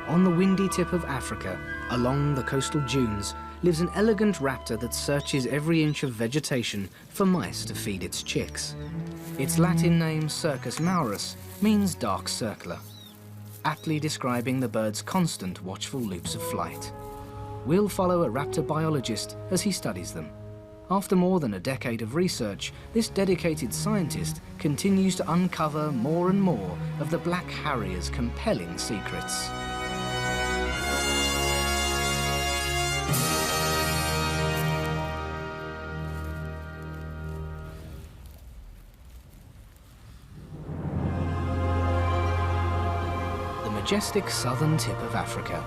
On the windy tip of Africa, along the coastal dunes, lives an elegant raptor that searches every inch of vegetation for mice to feed its chicks. Its Latin name, Circus maurus, means dark circler, aptly describing the bird's constant watchful loops of flight. We'll follow a raptor biologist as he studies them. After more than a decade of research, this dedicated scientist continues to uncover more and more of the black harrier's compelling secrets. The majestic southern tip of Africa.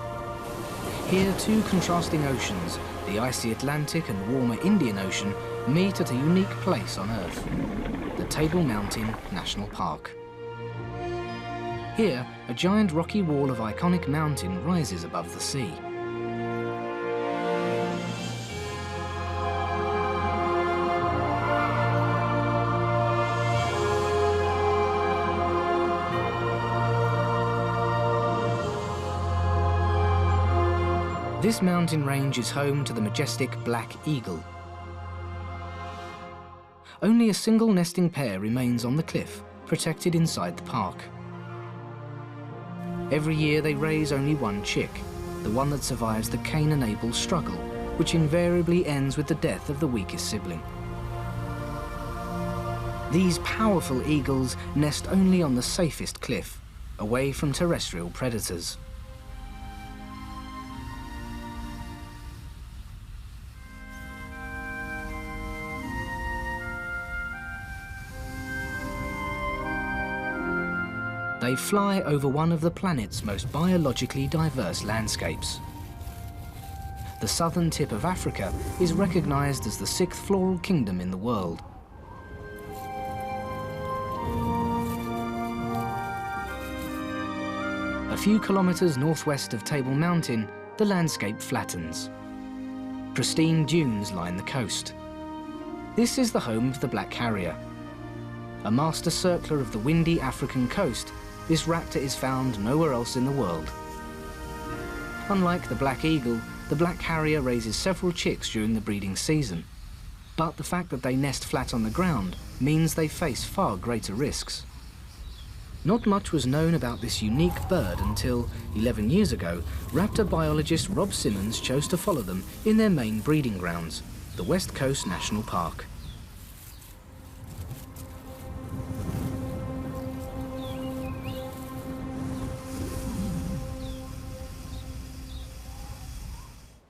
Here, two contrasting oceans, the icy Atlantic and warmer Indian Ocean, meet at a unique place on Earth, the Table Mountain National Park. Here, a giant rocky wall of iconic mountain rises above the sea. This mountain range is home to the majestic black eagle. Only a single nesting pair remains on the cliff, protected inside the park. Every year they raise only one chick, the one that survives the Cain and Abel struggle, which invariably ends with the death of the weakest sibling. These powerful eagles nest only on the safest cliff, away from terrestrial predators. They fly over one of the planet's most biologically diverse landscapes. The southern tip of Africa is recognized as the sixth floral kingdom in the world. A few kilometers northwest of Table Mountain, the landscape flattens. Pristine dunes line the coast. This is the home of the black harrier. A master circler of the windy African coast, this raptor is found nowhere else in the world. Unlike the black eagle, the black harrier raises several chicks during the breeding season. But the fact that they nest flat on the ground means they face far greater risks. Not much was known about this unique bird until, 11 years ago, raptor biologist Rob Simmons chose to follow them in their main breeding grounds, the West Coast National Park.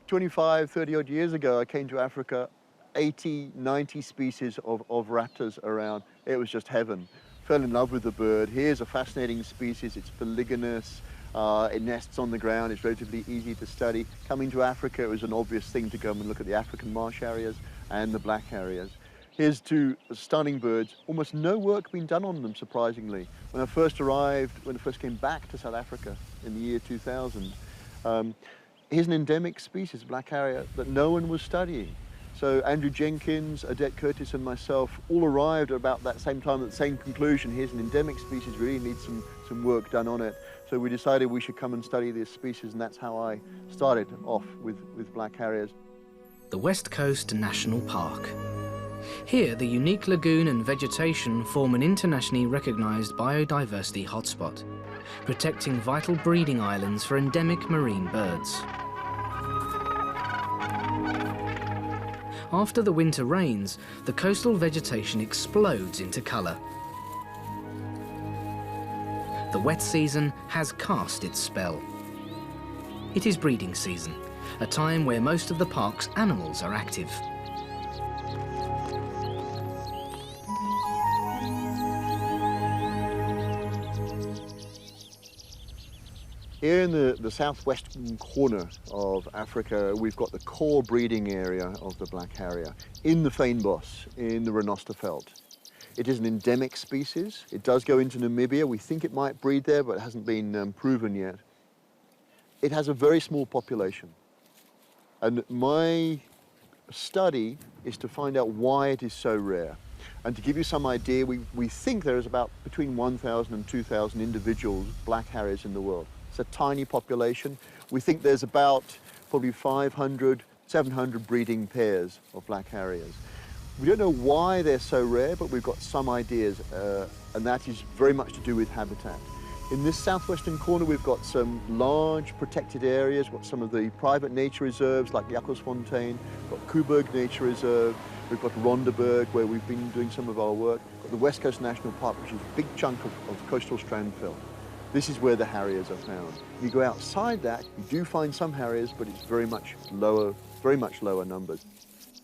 "25, 30 odd years ago, I came to Africa, 80, 90 species of raptors around. It was just heaven. Fell in love with the bird. Here's a fascinating species. It's polygynous. It nests on the ground. It's relatively easy to study. Coming to Africa, it was an obvious thing to come and look at the African marsh harriers and the black harriers. Here's two stunning birds. Almost no work been done on them, surprisingly. When I first came back to South Africa in the year 2000, here's an endemic species, black harrier, that no one was studying. So Andrew Jenkins, Odette Curtis and myself all arrived at about that same time at the same conclusion. Here's an endemic species, really needs some work done on it. So we decided we should come and study this species, and that's how I started off with black harriers. The West Coast National Park. Here, the unique lagoon and vegetation form an internationally recognized biodiversity hotspot, protecting vital breeding islands for endemic marine birds. After the winter rains, the coastal vegetation explodes into color. The wet season has cast its spell. It is breeding season, a time where most of the park's animals are active. Here in the southwestern corner of Africa, we've got the core breeding area of the black harrier in the fynbos, in the Renosterveld. It is an endemic species. It does go into Namibia. We think it might breed there, but it hasn't been proven yet. It has a very small population. And my study is to find out why it is so rare. And to give you some idea, we think there is about between 1,000 and 2,000 individual black harriers in the world. It's a tiny population. We think there's about probably 500, 700 breeding pairs of black harriers. We don't know why they're so rare, but we've got some ideas, and that is very much to do with habitat. In this southwestern corner, we've got some large protected areas. We've got some of the private nature reserves like Jakobsfontein, we've got Coburg Nature Reserve, we've got Ronderberg, where we've been doing some of our work, we've got the West Coast National Park, which is a big chunk of coastal strandfell. This is where the harriers are found. You go outside that, you do find some harriers, but it's very much lower numbers.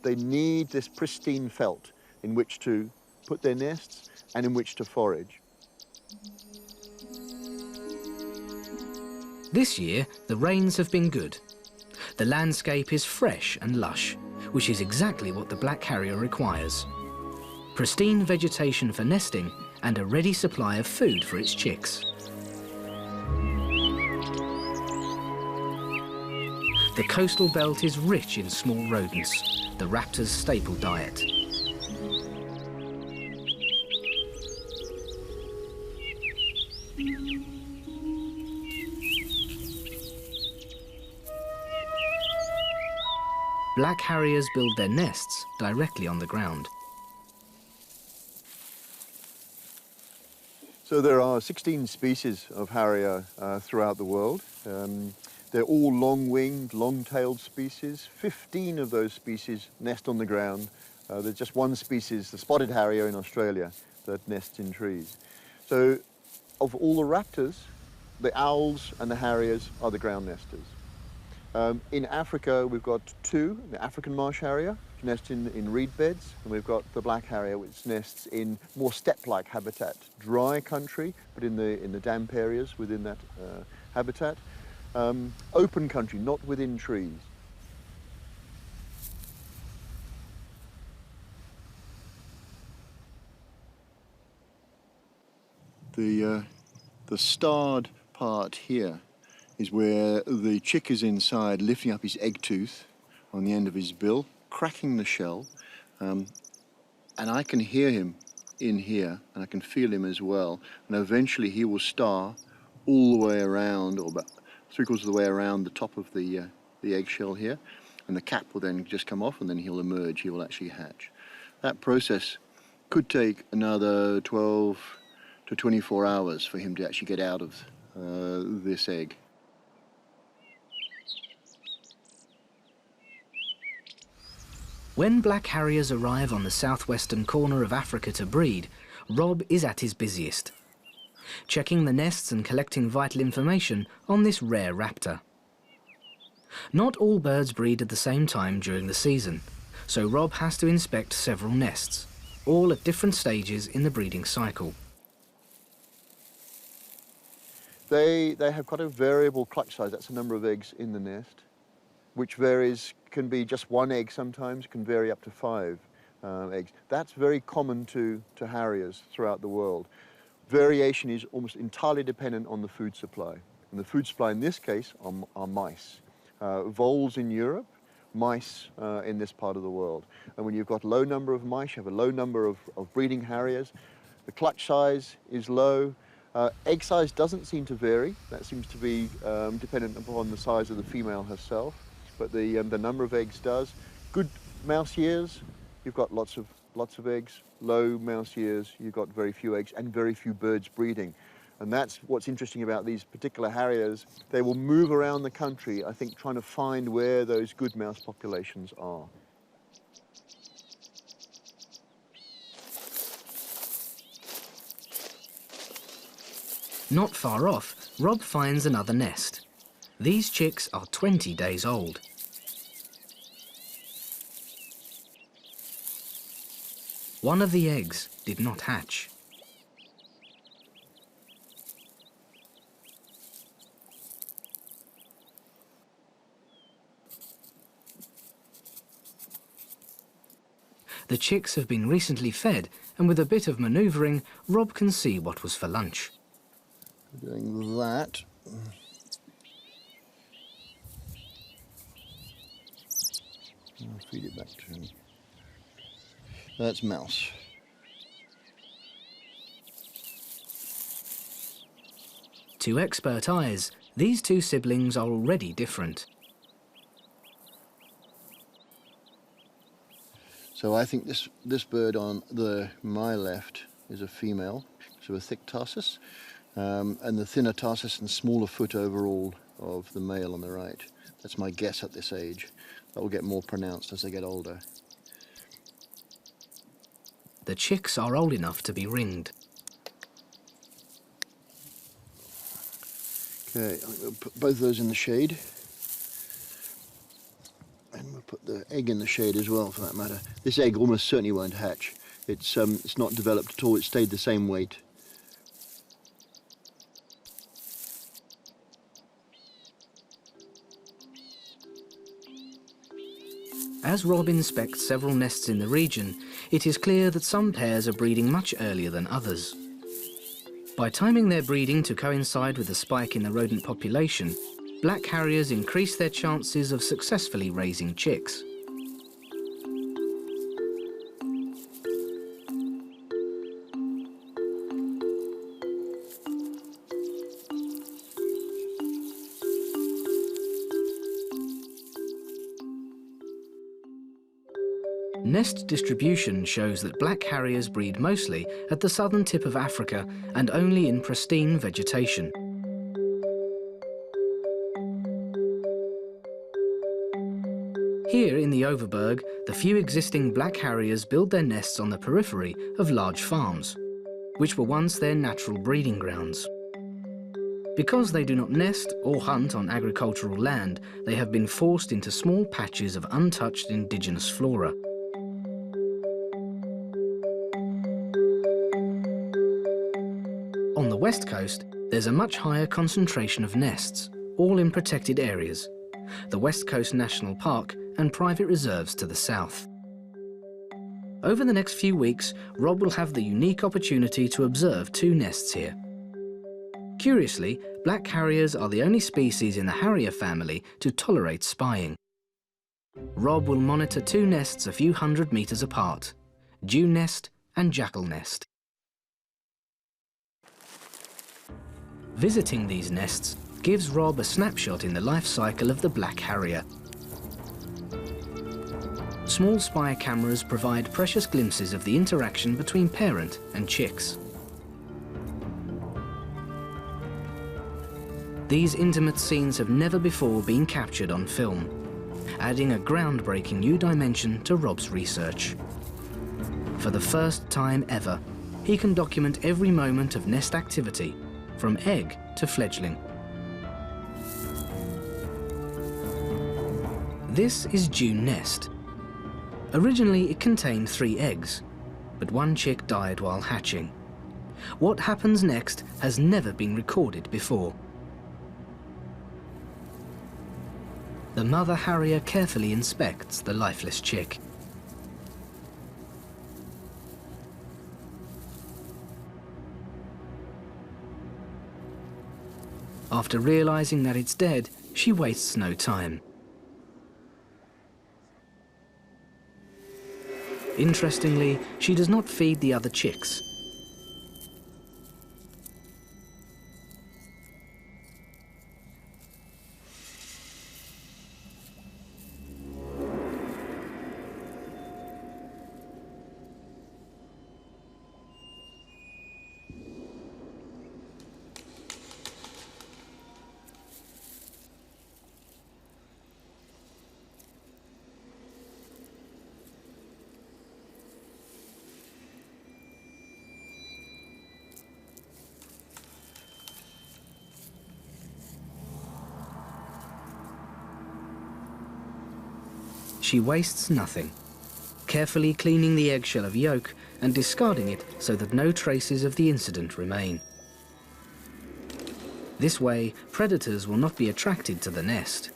They need this pristine veldt in which to put their nests and in which to forage. This year, the rains have been good. The landscape is fresh and lush, which is exactly what the black harrier requires. Pristine vegetation for nesting and a ready supply of food for its chicks. The coastal belt is rich in small rodents, the raptor's staple diet. Black harriers build their nests directly on the ground. So there are 16 species of harrier throughout the world. They're all long-winged, long-tailed species. 15 of those species nest on the ground. There's just one species, the spotted harrier in Australia, that nests in trees. So of all the raptors, the owls and the harriers are the ground nesters. In Africa, we've got two, the African marsh harrier, which nests in reed beds, and we've got the black harrier, which nests in more steppe-like habitat, dry country, but in the damp areas within that habitat. Open country, not within trees. The starred part here is where the chick is inside, lifting up his egg tooth on the end of his bill, cracking the shell, and I can hear him in here, and I can feel him as well, and eventually he will star all the way around, or about 3/4 of the way around the top of the eggshell here, and the cap will then just come off, and then he'll emerge, he will actually hatch. That process could take another 12 to 24 hours for him to actually get out of this egg. When black harriers arrive on the southwestern corner of Africa to breed, Rob is at his busiest, checking the nests and collecting vital information on this rare raptor. Not all birds breed at the same time during the season, so Rob has to inspect several nests, all at different stages in the breeding cycle. They have quite a variable clutch size, that's the number of eggs in the nest, which varies, can be just one egg sometimes, can vary up to 5 eggs. That's very common to harriers throughout the world. Variation is almost entirely dependent on the food supply. And the food supply in this case are mice. Voles in Europe, mice in this part of the world. And when you've got a low number of mice, you have a low number of breeding harriers. The clutch size is low. Egg size doesn't seem to vary. That seems to be dependent upon the size of the female herself. But the number of eggs does. Good mouse years, you've got lots of eggs. Low mouse years, you've got very few eggs and very few birds breeding. And that's what's interesting about these particular harriers. They will move around the country, I think, trying to find where those good mouse populations are. Not far off, Rob finds another nest. These chicks are 20 days old. One of the eggs did not hatch. The chicks have been recently fed, and with a bit of manoeuvring, Rob can see what was for lunch. Doing that. I'll feed it back to him. That's mouse. To expert eyes, These two siblings are already different. So I think this bird on my left is a female, so a thick tarsus, and the thinner tarsus and smaller foot overall of the male on the right. That's my guess at this age. That will get more pronounced as they get older. The chicks are old enough to be ringed. Okay, we'll put both of those in the shade. And we'll put the egg in the shade as well, for that matter. This egg almost certainly won't hatch. It's not developed at all. It stayed the same weight. As Rob inspects several nests in the region, it is clear that some pairs are breeding much earlier than others. By timing their breeding to coincide with a spike in the rodent population, black harriers increase their chances of successfully raising chicks. Nest distribution shows that black harriers breed mostly at the southern tip of Africa and only in pristine vegetation. Here in the Overberg, the few existing black harriers build their nests on the periphery of large farms, which were once their natural breeding grounds. Because they do not nest or hunt on agricultural land, they have been forced into small patches of untouched indigenous flora. On the west coast, there's a much higher concentration of nests, all in protected areas, the West Coast National Park and private reserves to the south. Over the next few weeks, Rob will have the unique opportunity to observe two nests here. Curiously, black harriers are the only species in the harrier family to tolerate spying. Rob will monitor two nests a few hundred meters apart, dew nest and jackal nest. Visiting these nests gives Rob a snapshot in the life cycle of the black harrier. Small spy cameras provide precious glimpses of the interaction between parent and chicks. These intimate scenes have never before been captured on film, adding a groundbreaking new dimension to Rob's research. For the first time ever, he can document every moment of nest activity, from egg to fledgling. This is June nest. Originally it contained 3 eggs, but one chick died while hatching. What happens next has never been recorded before. The mother harrier carefully inspects the lifeless chick. After realizing that it's dead, she wastes no time. Interestingly, she does not feed the other chicks. She wastes nothing, carefully cleaning the eggshell of yolk and discarding it so that no traces of the incident remain. This way, predators will not be attracted to the nest.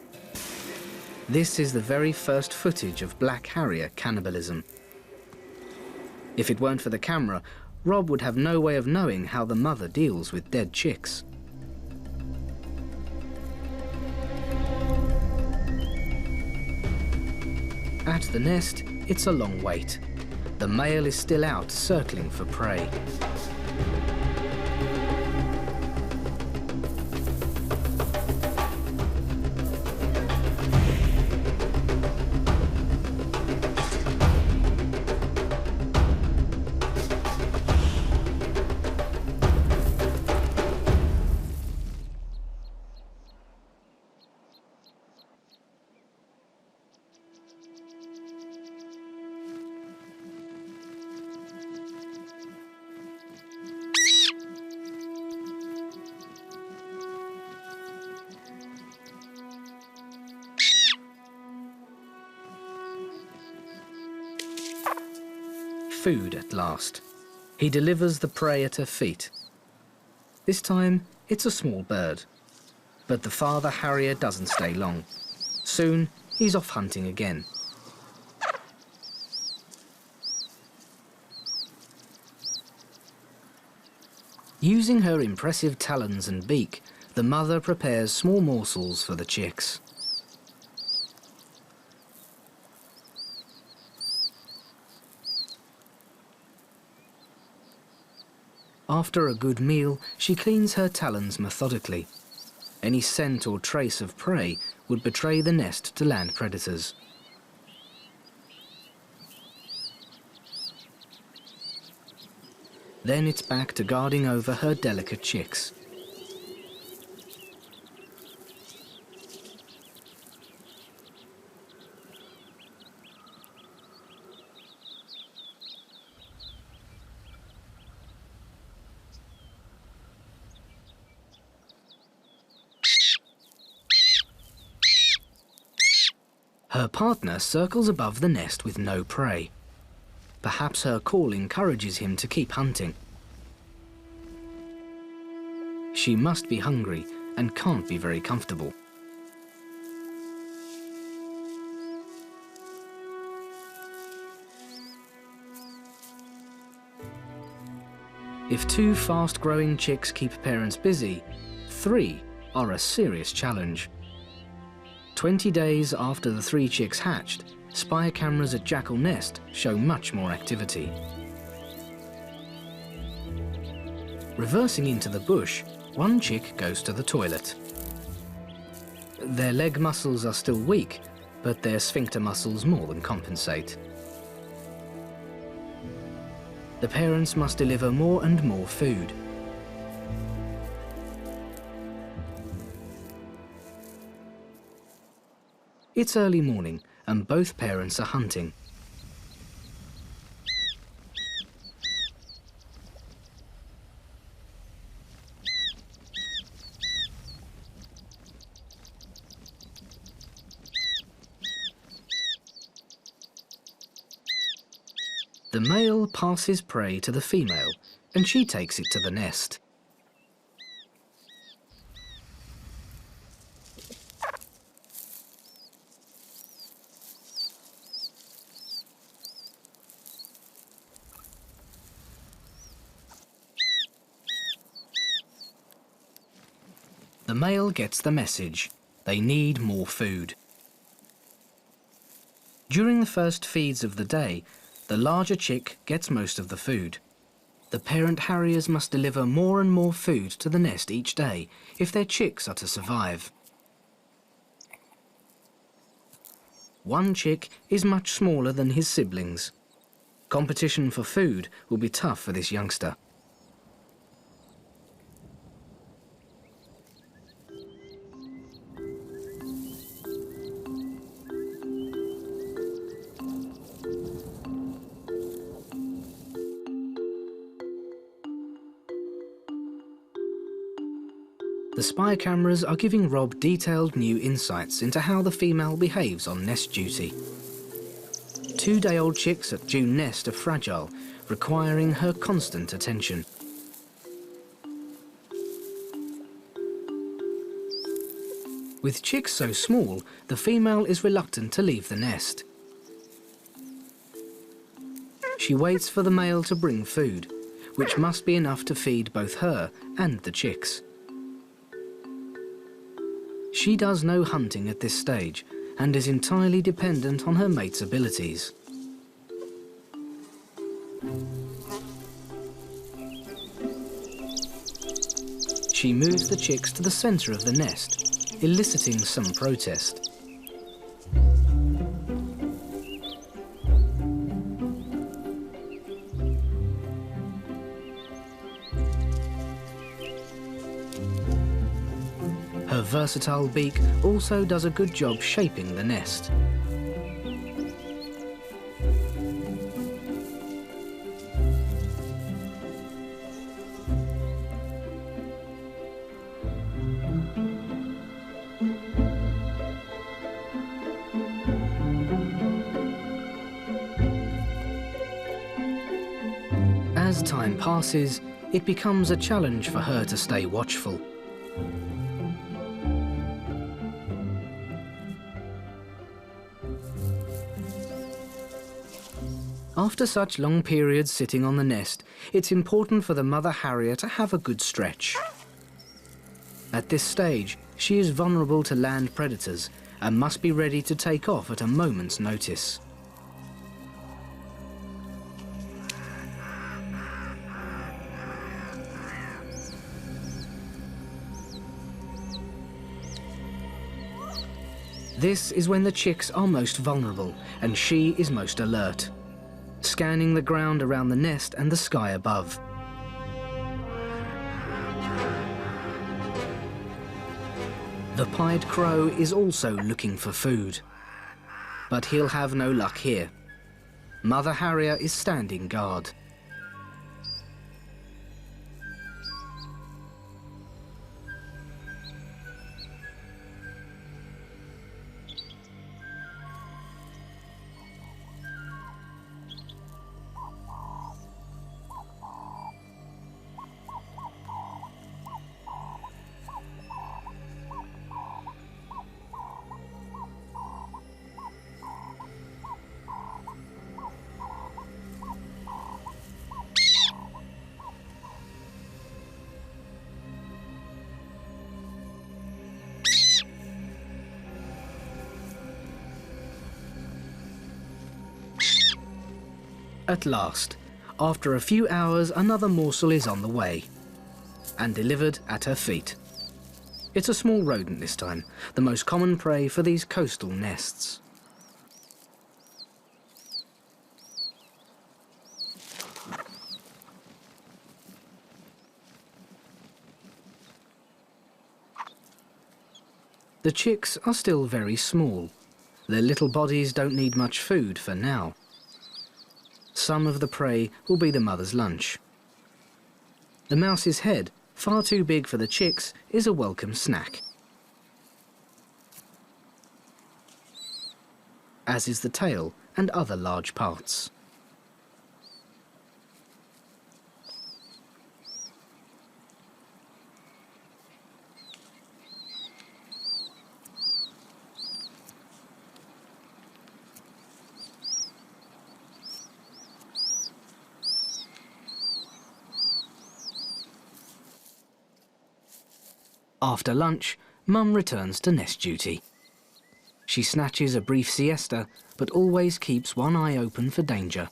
This is the very first footage of black harrier cannibalism. If it weren't for the camera, Rob would have no way of knowing how the mother deals with dead chicks. At the nest, it's a long wait. The male is still out circling for prey. food at last. He delivers the prey at her feet. This time, it's a small bird. But the father harrier doesn't stay long. Soon, he's off hunting again. Using her impressive talons and beak, the mother prepares small morsels for the chicks. After a good meal, she cleans her talons methodically. Any scent or trace of prey would betray the nest to land predators. Then it's back to guarding over her delicate chicks. Her partner circles above the nest with no prey. Perhaps her call encourages him to keep hunting. She must be hungry and can't be very comfortable. If 2 fast-growing chicks keep parents busy, 3 are a serious challenge. 20 days after the 3 chicks hatched, spy cameras at Jackal Nest show much more activity. Reversing into the bush, one chick goes to the toilet. Their leg muscles are still weak, but their sphincter muscles more than compensate. The parents must deliver more and more food. It's early morning, and both parents are hunting. The male passes prey to the female, and she takes it to the nest. The male gets the message. They need more food. During the first feeds of the day, the larger chick gets most of the food. The parent harriers must deliver more and more food to the nest each day if their chicks are to survive. One chick is much smaller than his siblings. Competition for food will be tough for this youngster. The spy cameras are giving Rob detailed new insights into how the female behaves on nest duty. 2-day-old chicks at June Nest are fragile, requiring her constant attention. With chicks so small, the female is reluctant to leave the nest. She waits for the male to bring food, which must be enough to feed both her and the chicks. She does no hunting at this stage and is entirely dependent on her mate's abilities. She moves the chicks to the center of the nest, eliciting some protest. Her versatile beak also does a good job shaping the nest. As time passes, it becomes a challenge for her to stay watchful. After such long periods sitting on the nest, it's important for the mother harrier to have a good stretch. At this stage, she is vulnerable to land predators and must be ready to take off at a moment's notice. This is when the chicks are most vulnerable and she is most alert, scanning the ground around the nest and the sky above. The pied crow is also looking for food, but he'll have no luck here. Mother harrier is standing guard. At last, after a few hours, another morsel is on the way and delivered at her feet. It's a small rodent this time, the most common prey for these coastal nests. The chicks are still very small. Their little bodies don't need much food for now. Some of the prey will be the mother's lunch. The mouse's head, far too big for the chicks, is a welcome snack. As is the tail and other large parts. After lunch, Mum returns to nest duty. She snatches a brief siesta, but always keeps one eye open for danger.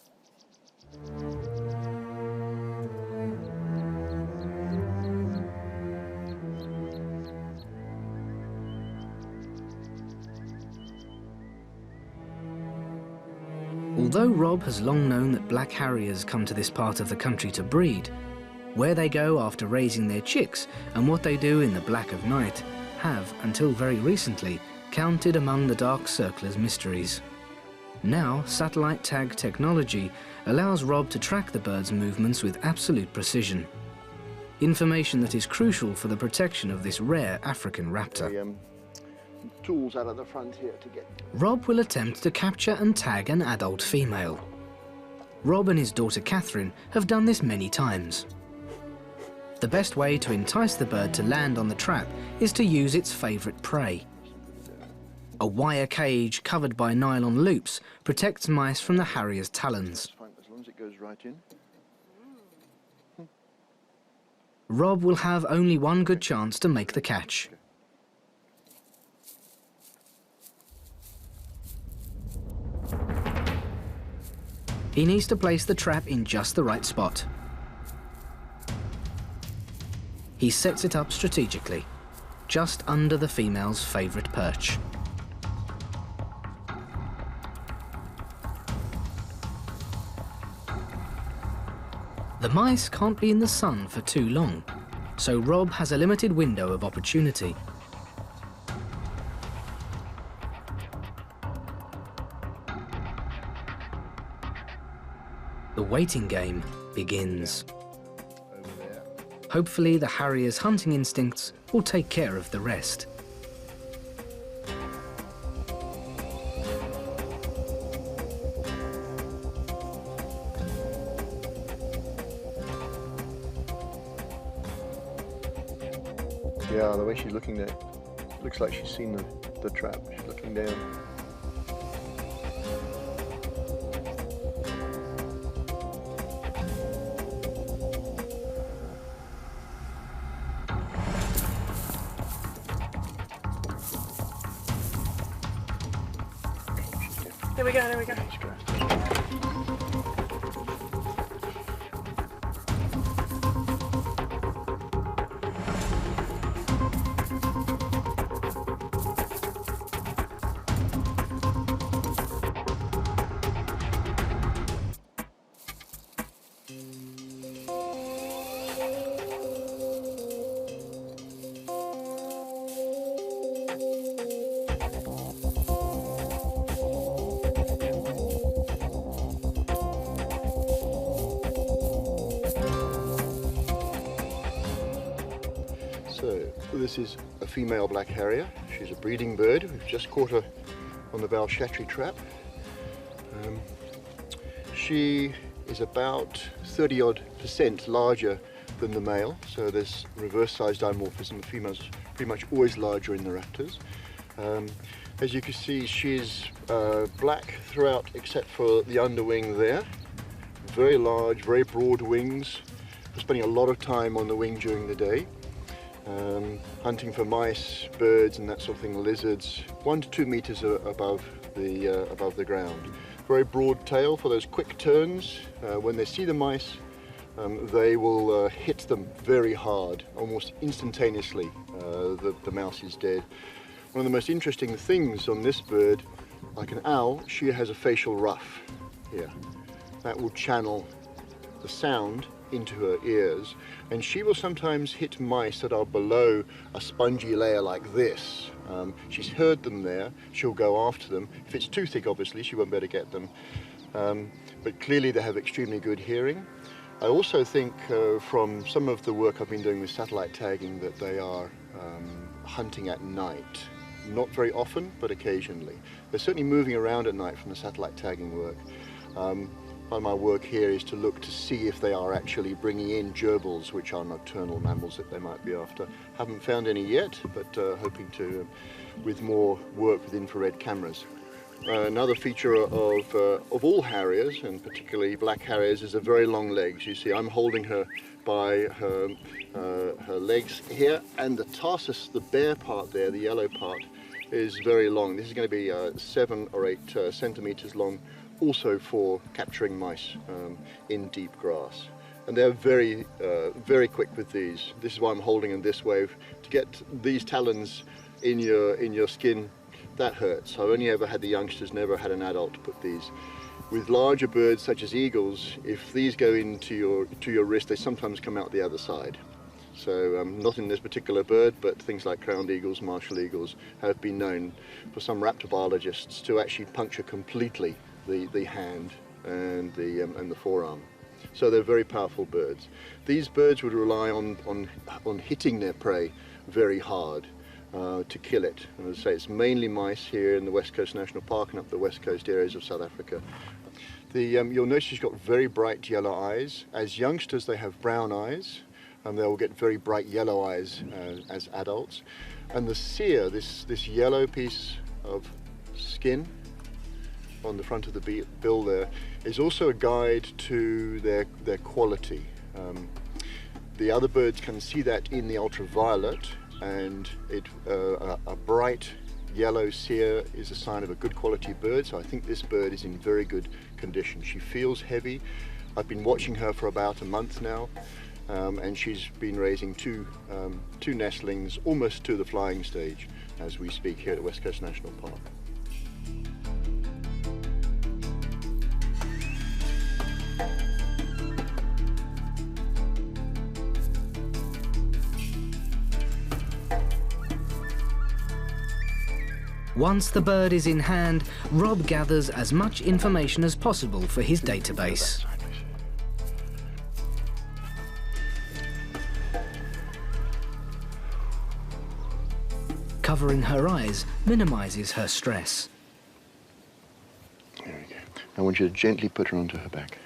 Although Rob has long known that black harriers come to this part of the country to breed, where they go after raising their chicks and what they do in the black of night have, until very recently, counted among the dark circler's mysteries. Now, satellite tag technology allows Rob to track the bird's movements with absolute precision. Information that is crucial for the protection of this rare African raptor. Tools out of the front here to get... Rob will attempt to capture and tag an adult female. Rob and his daughter Catherine have done this many times. The best way to entice the bird to land on the trap is to use its favourite prey. A wire cage covered by nylon loops protects mice from the harrier's talons. As long as it goes right in. Rob will have only one good chance to make the catch. He needs to place the trap in just the right spot. He sets it up strategically, just under the female's favourite perch. The mice can't be in the sun for too long, so Rob has a limited window of opportunity. The waiting game begins. Hopefully, the harrier's hunting instincts will take care of the rest. Yeah, the way she's looking there, looks like she's seen the trap. She's looking down. There we go, there we go. So this is a female black harrier. She's a breeding bird. We've just caught her on the Valshatri trap. She is about 30-odd% larger than the male, so there's reverse size dimorphism. The female's pretty much always larger in the raptors. As you can see, she's black throughout except for the underwing there. Very large, very broad wings. We're spending a lot of time on the wing during the day. Hunting for mice, birds and that sort of thing, lizards, 1 to 2 meters above the ground. Very broad tail for those quick turns. When they see the mice, they will hit them very hard, almost instantaneously. The mouse is dead. One of the most interesting things on this bird, like an owl, she has a facial ruff here. That will channel the sound into her ears, and she will sometimes hit mice that are below a spongy layer like this. She's heard them there, she'll go after them. If it's too thick, obviously, she won't be able to get them. But clearly they have extremely good hearing. I also think from some of the work I've been doing with satellite tagging that they are hunting at night. Not very often, but occasionally. They're certainly moving around at night from the satellite tagging work. Part of my work here is to look to see if they are actually bringing in gerbils, which are nocturnal mammals that they might be after. Haven't found any yet, but hoping to with more work with infrared cameras. Another feature of all harriers, and particularly black harriers, is the very long legs. You see, I'm holding her by her legs here, and the tarsus, the bare part there, the yellow part, is very long. This is going to be 7 or 8 centimeters long, also for capturing mice in deep grass. And they're very quick with these. This is why I'm holding them this way. To get these talons in your skin, that hurts. I've only ever had the youngsters, never had an adult put these. With larger birds such as eagles, if these go into your wrist, they sometimes come out the other side. So not in this particular bird, but things like crowned eagles, martial eagles have been known for some raptor biologists to actually puncture completely the hand and the forearm. So they're very powerful birds. These birds would rely on hitting their prey very hard to kill it. And as I say, it's mainly mice here in the West Coast National Park and up the west coast areas of South Africa. You'll notice she's got very bright yellow eyes. As youngsters they have brown eyes, and they'll get very bright yellow eyes as adults. And the cere, this yellow piece of skin on the front of the bill there, is also a guide to their quality. The other birds can see that in the ultraviolet, and a bright yellow cere is a sign of a good quality bird, so I think this bird is in very good condition. She feels heavy. I've been watching her for about a month now, and she's been raising two nestlings almost to the flying stage as we speak here at West Coast National Park. Once the bird is in hand, Rob gathers as much information as possible for his database. Covering her eyes minimizes her stress. There we go. I want you to gently put her onto her back.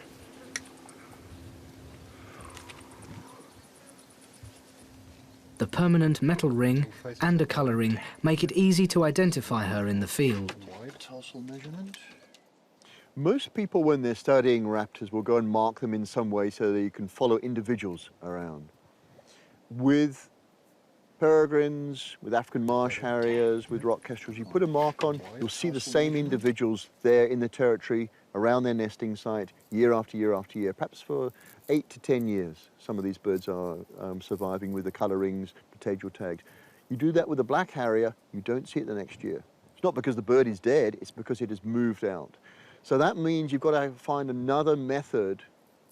The The permanent metal ring and a colouring make it easy to identify her in the field. Tarsal measurement. Most people, when they're studying raptors, will go and mark them in some way so that you can follow individuals around. With peregrines, with African marsh harriers, with rock kestrels, you put a mark on, you'll see the same individuals there in the territory, around their nesting site, year after year after year, perhaps for 8 to 10 years. Some of these birds are surviving with the colour rings, protegial tags. You do that with a black harrier, you don't see it the next year. It's not because the bird is dead, it's because it has moved out. So that means you've got to find another method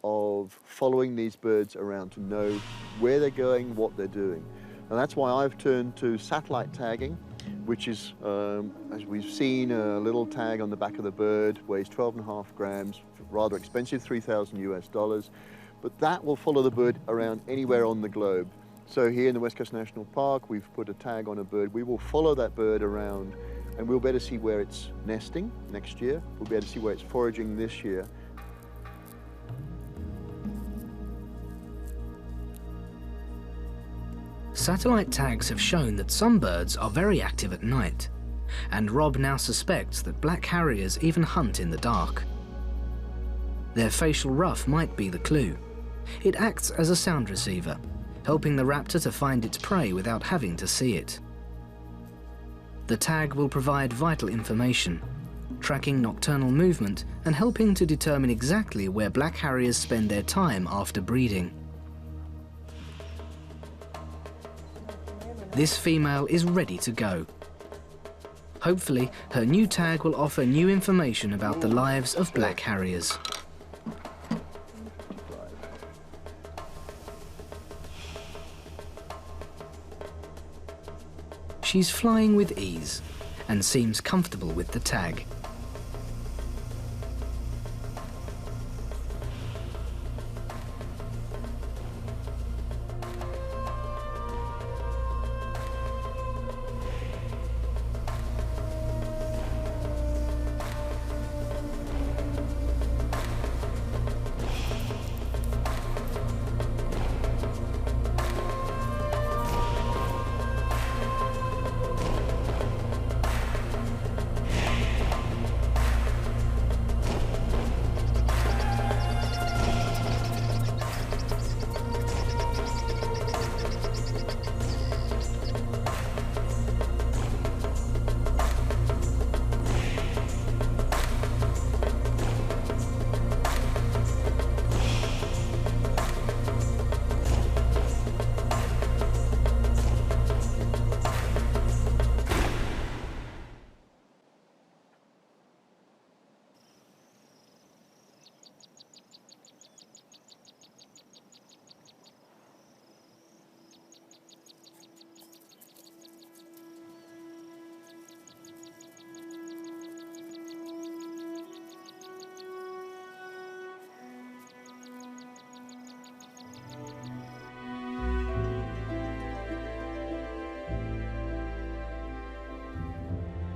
of following these birds around to know where they're going, what they're doing. And that's why I've turned to satellite tagging, which is, as we've seen, a little tag on the back of the bird, weighs 12.5 grams, rather expensive, $3,000 US. But that will follow the bird around anywhere on the globe. So here in the West Coast National Park, we've put a tag on a bird. We will follow that bird around, and we'll be able to see where it's nesting next year. We'll be able to see where it's foraging this year. Satellite tags have shown that some birds are very active at night, and Rob now suspects that black harriers even hunt in the dark. Their facial ruff might be the clue. It acts as a sound receiver, helping the raptor to find its prey without having to see it. The tag will provide vital information, tracking nocturnal movement and helping to determine exactly where black harriers spend their time after breeding. This female is ready to go. Hopefully, her new tag will offer new information about the lives of black harriers. She's flying with ease and seems comfortable with the tag.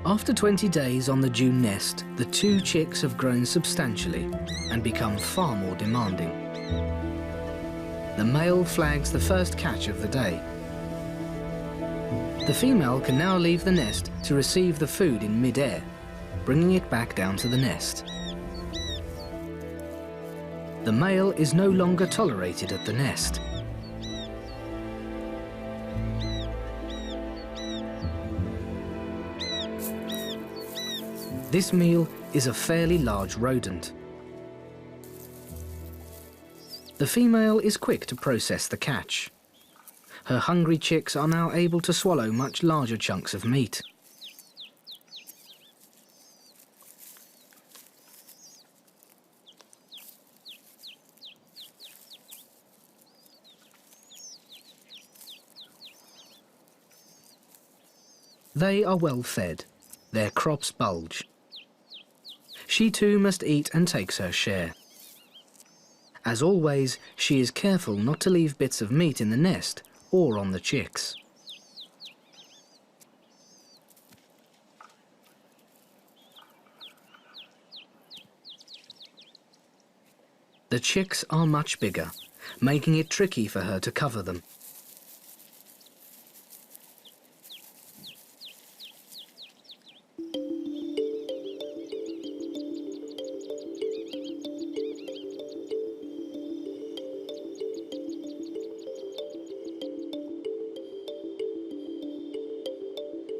After 20 days on the June nest, the 2 chicks have grown substantially and become far more demanding. The male flags the first catch of the day. The female can now leave the nest to receive the food in mid-air, bringing it back down to the nest. The male is no longer tolerated at the nest. This meal is a fairly large rodent. The female is quick to process the catch. Her hungry chicks are now able to swallow much larger chunks of meat. They are well fed. Their crops bulge. She too must eat and takes her share. As always, she is careful not to leave bits of meat in the nest or on the chicks. The chicks are much bigger, making it tricky for her to cover them.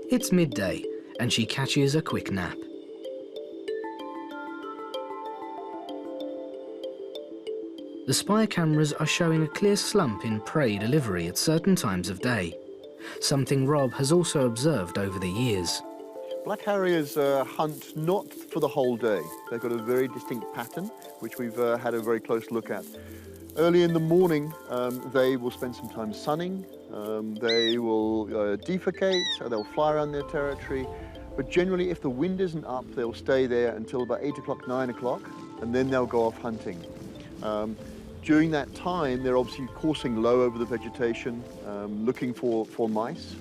It's midday, and she catches a quick nap. The spy cameras are showing a clear slump in prey delivery at certain times of day, something Rob has also observed over the years. Black Harriers hunt not for the whole day. They've got a very distinct pattern, which we've had a very close look at. Early in the morning, they will spend some time sunning, they will defecate, they'll fly around their territory, but generally if the wind isn't up, they'll stay there until about 8 o'clock, 9 o'clock, and then they'll go off hunting. During that time, they're obviously coursing low over the vegetation, looking for mice,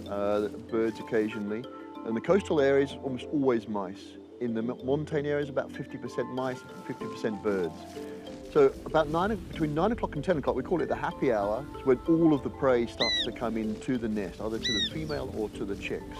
birds occasionally. In the coastal areas, almost always mice. In the montane areas, about 50% mice, 50% birds. So about between 9 o'clock and 10 o'clock, we call it the happy hour, is when all of the prey starts to come into the nest, either to the female or to the chicks.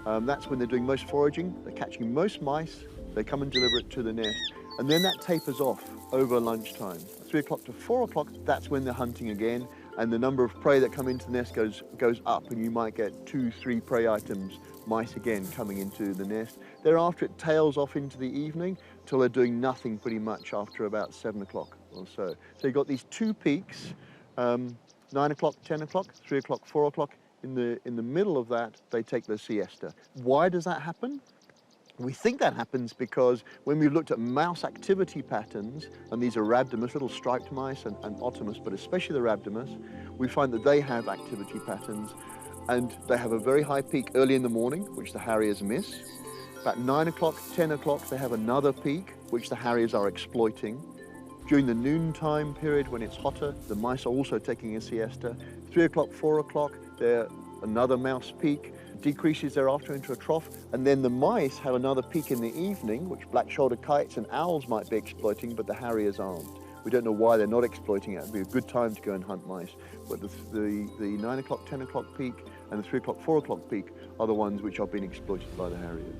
That's when they're doing most foraging, they're catching most mice, they come and deliver it to the nest, and then that tapers off over lunchtime. 3 o'clock to 4 o'clock, that's when they're hunting again, and the number of prey that come into the nest goes up, and you might get 2, 3 prey items, mice again, coming into the nest. Thereafter, it tails off into the evening till they're doing nothing pretty much after about 7 o'clock or so. So you've got these 2 peaks, 9 o'clock, 10 o'clock, 3 o'clock, 4 o'clock. In the middle of that, they take their siesta. Why does that happen? We think that happens because when we've looked at mouse activity patterns, and these are rhabdomous, little striped mice and otomus, but especially the rhabdomous, we find that they have activity patterns, and they have a very high peak early in the morning, which the harriers miss. About 9 o'clock, 10 o'clock, they have another peak, which the harriers are exploiting. During the noontime period, when it's hotter, the mice are also taking a siesta. 3 o'clock, 4 o'clock, they're another mouse peak, decreases thereafter into a trough, and then the mice have another peak in the evening, which black-shouldered kites and owls might be exploiting, but the harriers aren't. We don't know why they're not exploiting it. It'd be a good time to go and hunt mice. But the 9 o'clock, 10 o'clock peak and the 3 o'clock, 4 o'clock peak are the ones which are being exploited by the harriers.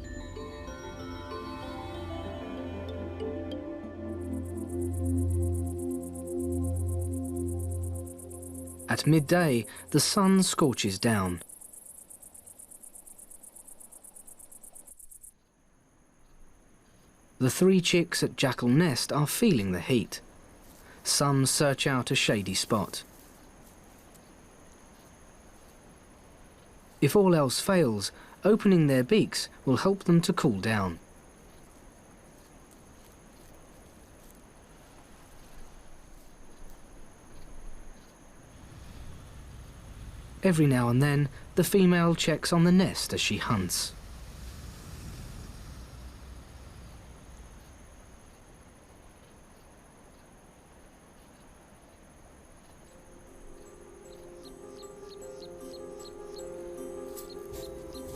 At midday, the sun scorches down. The 3 chicks at Jackal Nest are feeling the heat. Some search out a shady spot. If all else fails, opening their beaks will help them to cool down. Every now and then, the female checks on the nest as she hunts.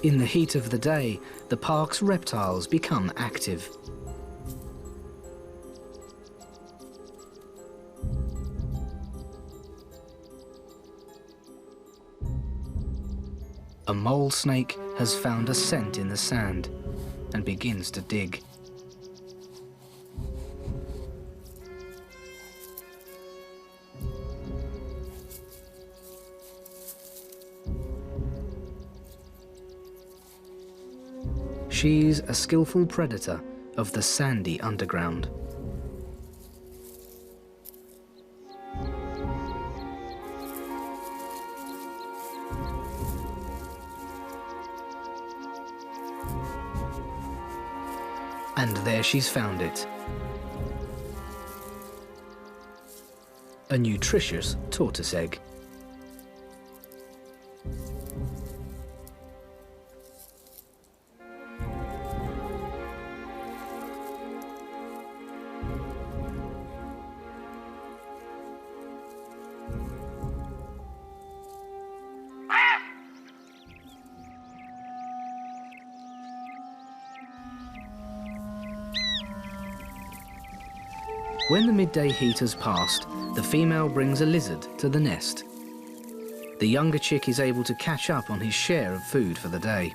In the heat of the day, the park's reptiles become active. A mole snake has found a scent in the sand and begins to dig. She's a skillful predator of the sandy underground. And there she's found it. A nutritious tortoise egg. When the midday heat has passed, the female brings a lizard to the nest. The younger chick is able to catch up on his share of food for the day.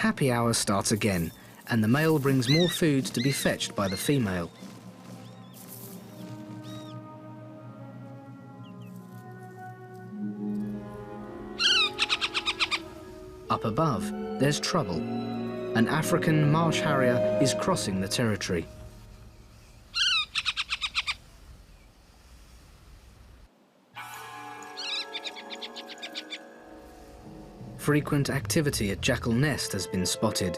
happy hour starts again, and the male brings more food to be fetched by the female. Up above, there's trouble. An African marsh harrier is crossing the territory. Frequent activity at Jackal Nest has been spotted.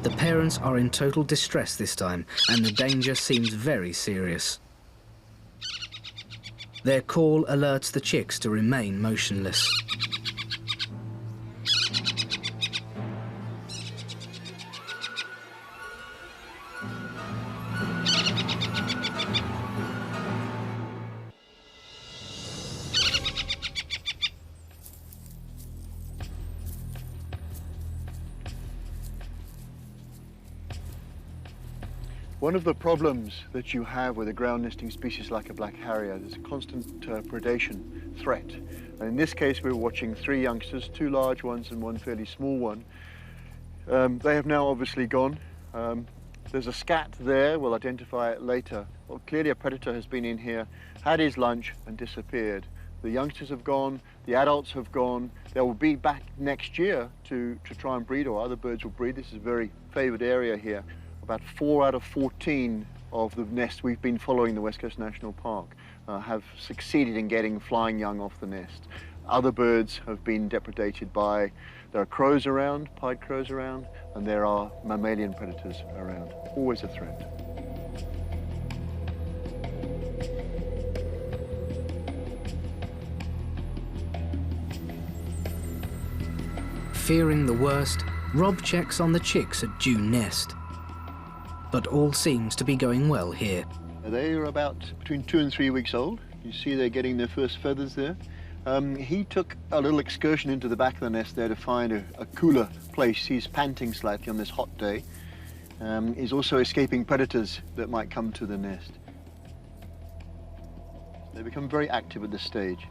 The parents are in total distress this time, and the danger seems very serious. Their call alerts the chicks to remain motionless. One of the problems that you have with a ground nesting species like a black harrier is a constant predation threat. And in this case, we're watching 3 youngsters, 2 large ones and 1 fairly small one. They have now obviously gone. There's a scat there, we'll identify it later. Well, clearly a predator has been in here, had his lunch and disappeared. The youngsters have gone, the adults have gone. They will be back next year to try and breed, or other birds will breed. This is a very favoured area here. About 4 out of 14 of the nests we've been following the West Coast National Park have succeeded in getting flying young off the nest. Other birds have been depredated by, there are crows around, pied crows around, and there are mammalian predators around. Always a threat. Fearing the worst, Rob checks on the chicks at June Nest. But all seems to be going well here. They are about between 2 and 3 weeks old. You see they're getting their first feathers there. He took a little excursion into the back of the nest there to find a cooler place. He's panting slightly on this hot day. He's also escaping predators that might come to the nest. They become very active at this stage,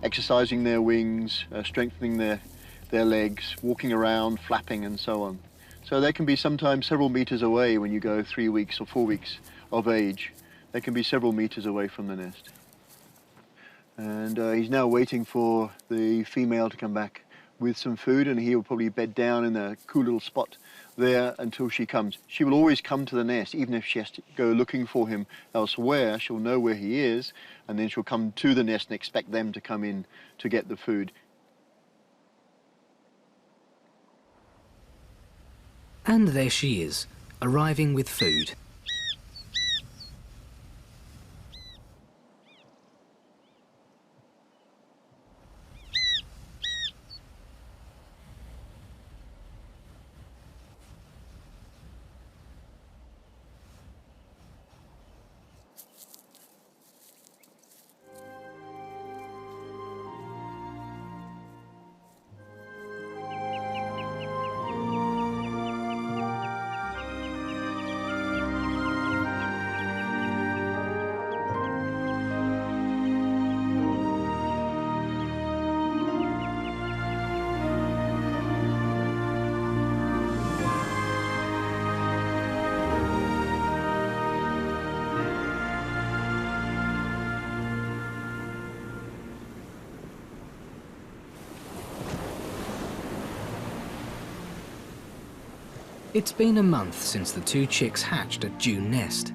exercising their wings, strengthening their legs, walking around, flapping and so on. So they can be sometimes several meters away when you go 3 weeks or 4 weeks of age. They can be several meters away from the nest. And he's now waiting for the female to come back with some food, and he will probably bed down in a cool little spot there until she comes. She will always come to the nest, even if she has to go looking for him elsewhere. She'll know where he is, and then she'll come to the nest and expect them to come in to get the food. And there she is, arriving with food. It's been a month since the 2 chicks hatched at June Nest,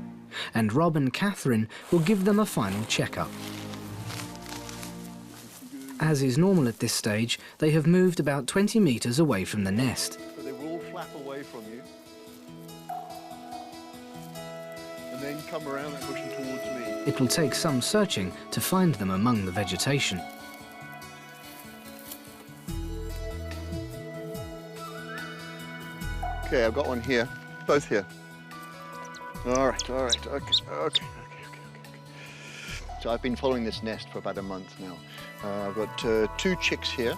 and Rob and Catherine will give them a final checkup. As is normal at this stage, they have moved about 20 meters away from the nest. So they will flap away from you, and then come around that bush and towards me. It will take some searching to find them among the vegetation. Okay, I've got one here, both here. All right, okay. So I've been following this nest for about a month now. I've got 2 chicks here.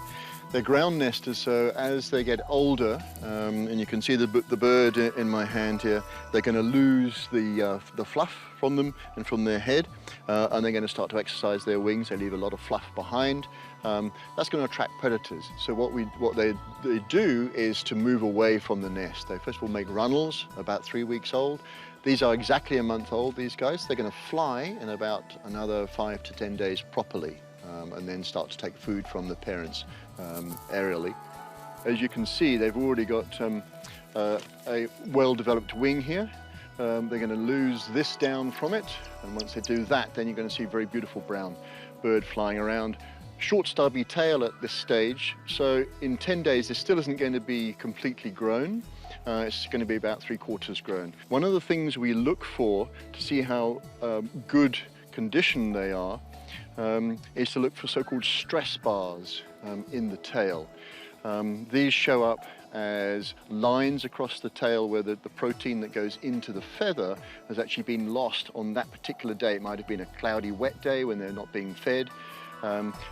They're ground nesters, so as they get older, and you can see the bird in my hand here, they're going to lose the fluff from them and from their head, and they're going to start to exercise their wings. They leave a lot of fluff behind. That's going to attract predators. So what they do is to move away from the nest. They first of all make runnels, about 3 weeks old. These are exactly a month old, these guys. They're going to fly in about another 5 to 10 days properly, and then start to take food from the parents aerially. As you can see, they've already got a well-developed wing here. They're going to lose this down from it, and once they do that, then you're going to see a very beautiful brown bird flying around. Short stubby tail at this stage, so in 10 days this still isn't going to be completely grown. It's going to be about 3/4 grown. One of the things we look for to see how good condition they are is to look for so-called stress bars in the tail. These show up as lines across the tail where the protein that goes into the feather has actually been lost on that particular day. It might have been a cloudy, wet day when they're not being fed.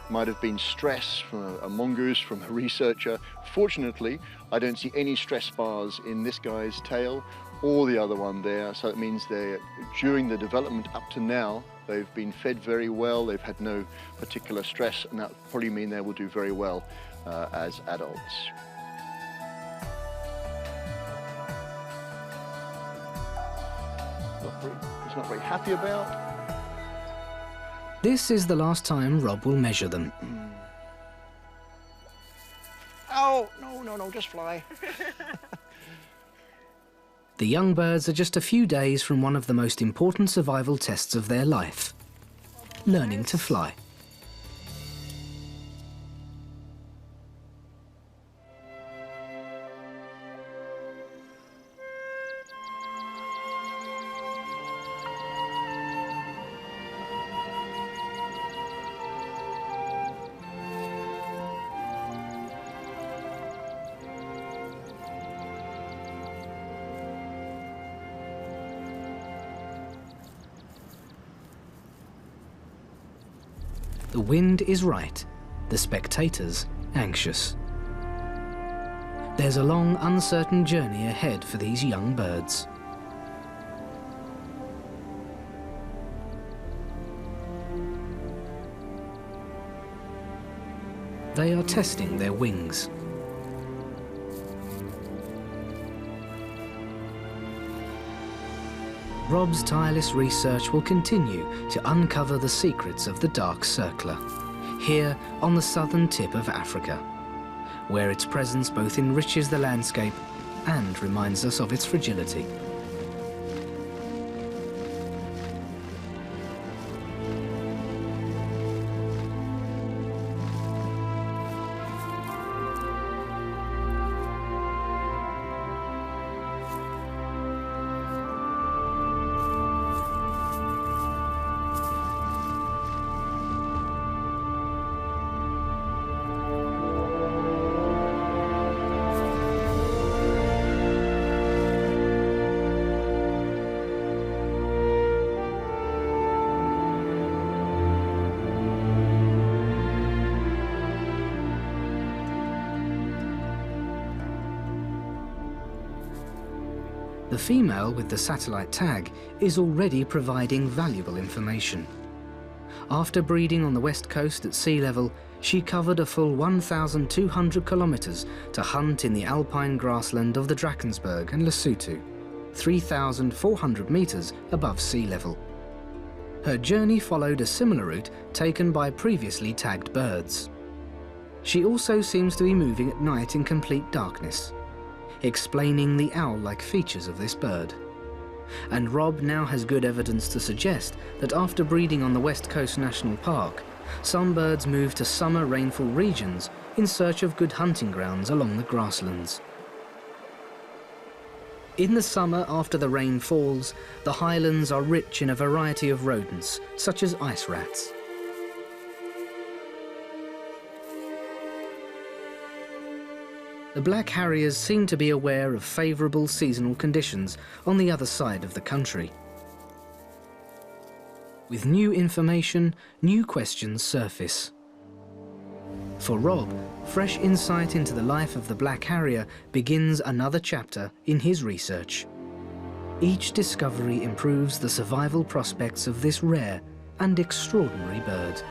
Might have been stress from a mongoose, from a researcher. Fortunately, I don't see any stress bars in this guy's tail or the other one there, so it means during the development up to now, they've been fed very well, they've had no particular stress, and that probably mean they will do very well as adults. He's not very happy about. This is the last time Rob will measure them. Oh, no, just fly. The young birds are just a few days from one of the most important survival tests of their life, learning to fly. The wind is right, the spectators anxious. There's a long, uncertain journey ahead for these young birds. They are testing their wings. Rob's tireless research will continue to uncover the secrets of the dark circler, here on the southern tip of Africa, where its presence both enriches the landscape and reminds us of its fragility. The female with the satellite tag is already providing valuable information. After breeding on the west coast at sea level, she covered a full 1,200 kilometers to hunt in the alpine grassland of the Drakensberg and Lesotho, 3,400 meters above sea level. Her journey followed a similar route taken by previously tagged birds. She also seems to be moving at night in complete darkness, explaining the owl-like features of this bird. And Rob now has good evidence to suggest that after breeding on the West Coast National Park, some birds move to summer rainfall regions in search of good hunting grounds along the grasslands. In the summer after the rain falls, the highlands are rich in a variety of rodents, such as ice rats. The black harriers seem to be aware of favourable seasonal conditions on the other side of the country. With new information, new questions surface. For Rob, fresh insight into the life of the black harrier begins another chapter in his research. Each discovery improves the survival prospects of this rare and extraordinary bird.